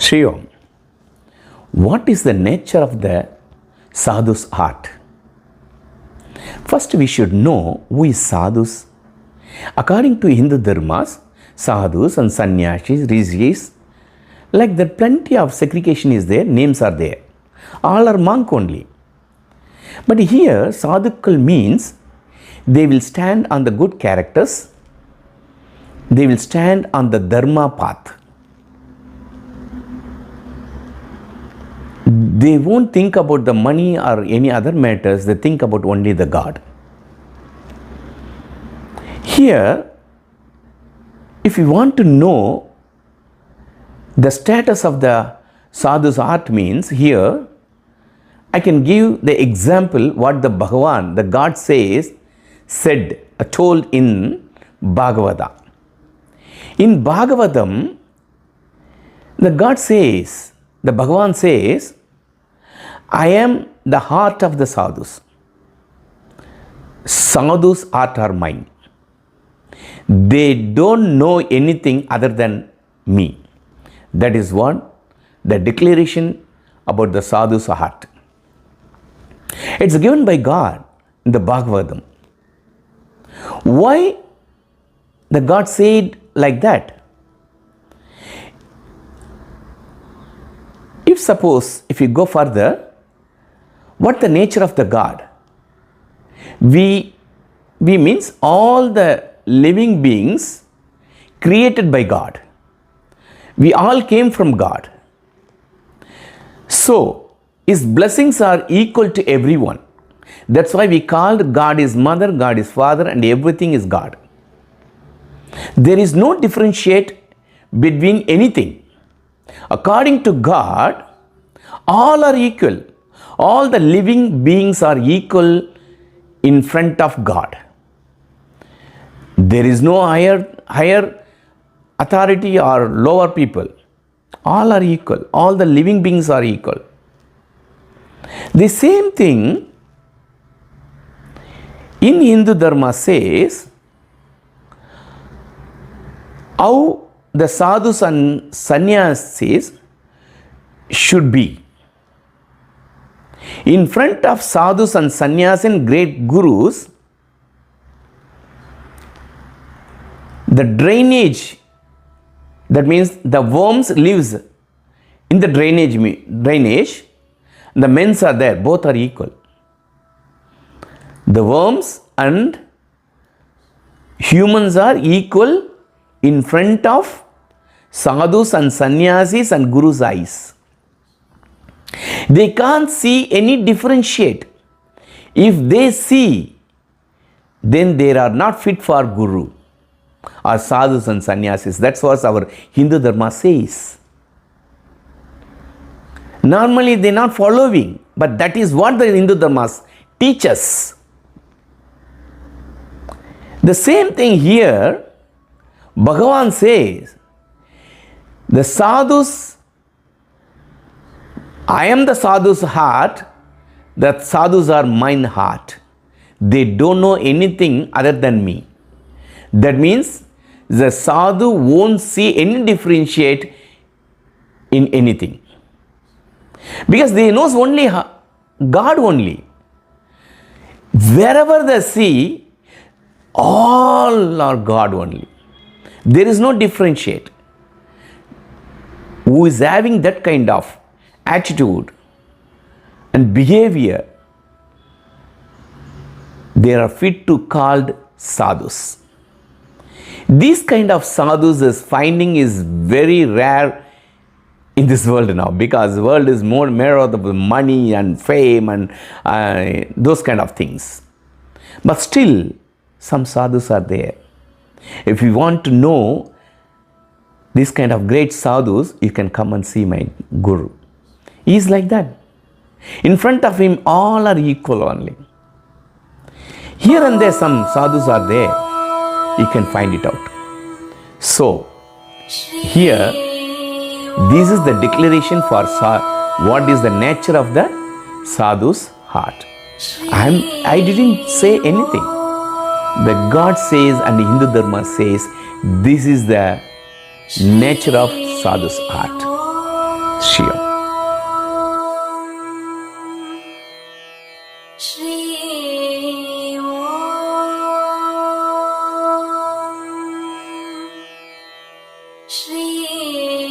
Sriom, what is the nature of the sadhu's heart? First, we should know who is sadhus. According to Hindu dharmas, sadhus and sannyasis, rishis, like that plenty of segregation is there, names are there. All are monk only. But here, sadhukal means they will stand on the good characters, they will stand on the dharma path. They won't think about the money or any other matters, they think about only the God. Here, if you want to know the status of the sadhu's heart means, here I can give the example what the Bhagavan, the God told in Bhagavata. In Bhagavatam, the God says, the Bhagavan says, I am the heart of the sadhus. Sadhus' heart are mine. They don't know anything other than me. That is what the declaration about the sadhu's heart. It's given by God in the Bhagavatam. Why the God said like that? If you go further, what the nature of the God? We means all the living beings created by God. We all came from God. So, His blessings are equal to everyone. That's why we called God is mother, God is father, and everything is God. There is no differentiate between anything. According to God, all are equal. All the living beings are equal in front of God. There is no higher authority or lower people. All are equal. All the living beings are equal. The same thing in Hindu Dharma says how the sadhus and sannyasis should be. In front of sadhus and sannyasis and great gurus, the drainage, that means the worms lives in the drainage, the men are there, both are equal. The worms and humans are equal in front of sadhus and sannyasis and gurus' eyes. They can't see any differentiate. If they see, then they are not fit for guru or sadhus and sannyasis. That's what our Hindu Dharma says. Normally they are not following, but that is what the Hindu Dharmas teach us. The same thing here, Bhagavan says, the sadhus, I am the sadhu's heart, the sadhus are mine heart. They don't know anything other than me. That means the sadhu won't see any differentiate in anything. Because they knows only God only. Wherever they see, all are God only. There is no differentiate. Who is having that kind of attitude and behavior, they are fit to called sadhus. This kind of sadhus is finding is very rare in this world now, because the world is more of the money and fame and those kind of things. But still, some sadhus are there. If you want to know this kind of great sadhus, you can come and see my Guru. He is like that. In front of him, all are equal only. Here and there, some sadhus are there. You can find it out. So, here, this is the declaration for what is the nature of the sadhu's heart. I didn't say anything. The God says and the Hindu Dharma says, this is the nature of sadhu's heart. Sriom.